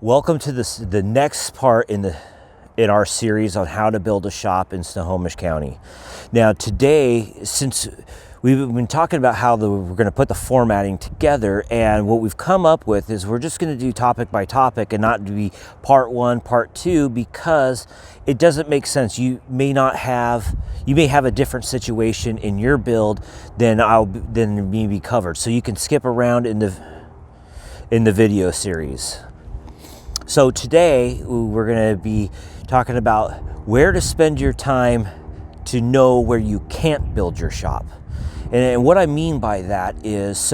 Welcome to the next part in our series on how to build a shop in Snohomish County. Now today, since we've been talking about how we're going to put the formatting together, and what we've come up with is we're just going to do topic by topic and not be part one, part two, because it doesn't make sense. You may have a different situation in your build than me be covered, so you can skip around in the video series. So today we're going to be talking about where to spend your time to know where you can't build your shop. And what I mean by that is,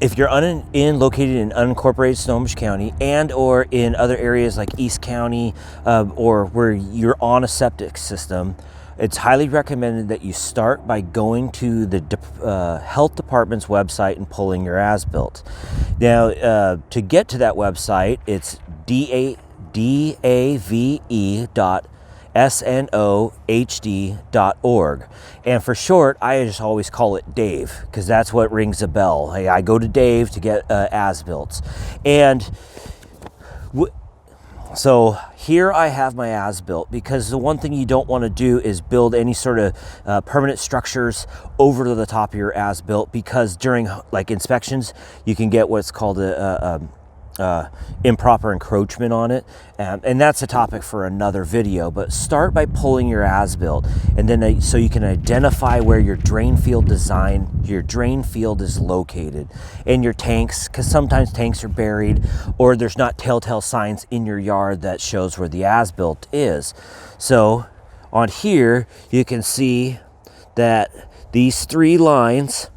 if you're located in unincorporated Snohomish County and or in other areas like East County, or where you're on a septic system, it's highly recommended that you start by going to the health department's website and pulling your as-built. Now, to get to that website, it's dave.snohd.org. And for short, I just always call it Dave, because that's what rings a bell. I go to Dave to get as-builts. And so here I have my as-built, because the one thing you don't want to do is build any sort of permanent structures over to the top of your as-built, because during inspections you can get what's called improper encroachment on it, and that's a topic for another video. But start by pulling your as-built, and then so you can identify where your drain field is located, and your tanks, because sometimes tanks are buried or there's not telltale signs in your yard that shows where the as-built is. So on here you can see that these three lines,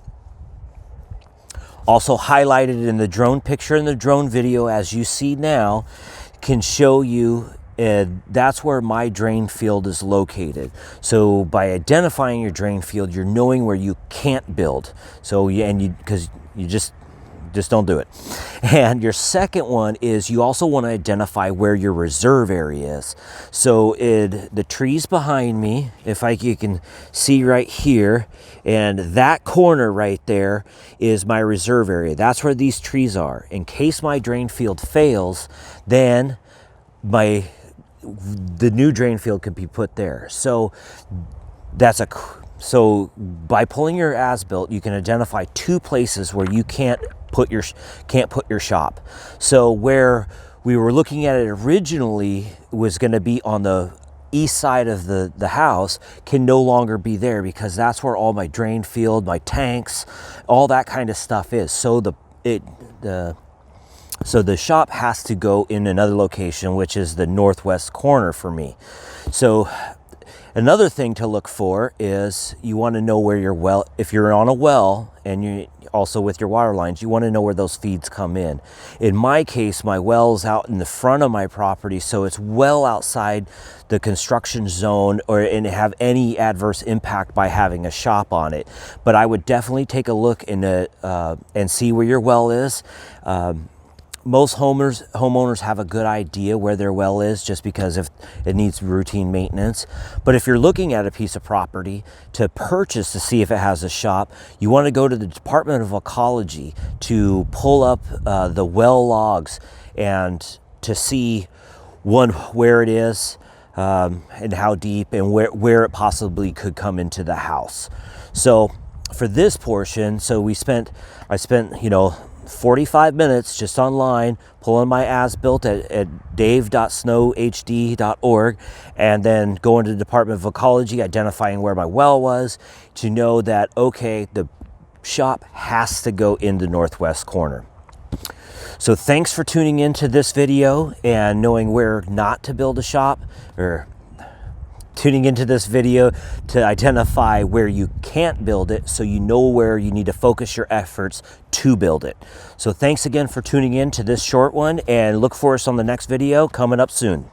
also highlighted in the drone picture and the drone video as you see now, can show you that's where my drain field is located. So by identifying your drain field, you're knowing where you can't build. So because you just don't do it. And your second one is you also want to identify where your reserve area is. So the trees behind me, you can see right here, and that corner right there is my reserve area. That's where these trees are. In case my drain field fails, then the new drain field could be put there. So so by pulling your as-built, you can identify two places where you can't put your shop. So where we were looking at it originally was going to be on the east side of the house, can no longer be there, because that's where all my drain field, my tanks, all that kind of stuff is. So the shop has to go in another location, which is the northwest corner for me. So another thing to look for is you want to know where if you're on a well, and you also with your water lines, you want to know where those feeds come in. In my case, my well's out in the front of my property, so it's well outside the construction zone and have any adverse impact by having a shop on it. But I would definitely take a look and see where your well is. Most homeowners have a good idea where their well is, just because if it needs routine maintenance. But if you're looking at a piece of property to purchase to see if it has a shop, you want to go to the Department of Ecology to pull up the well logs and to see where it is, and how deep, and where it possibly could come into the house. So for this portion, I spent 45 minutes just online pulling my as-built at dave.snohd.org, and then going to the Department of Ecology, identifying where my well was, to know that, okay, the shop has to go in the northwest corner. So thanks for tuning into this video and knowing where not to build a shop, or tuning into this video to identify where you can't build it, so you know where you need to focus your efforts to build it. So thanks again for tuning in to this short one, and look for us on the next video coming up soon.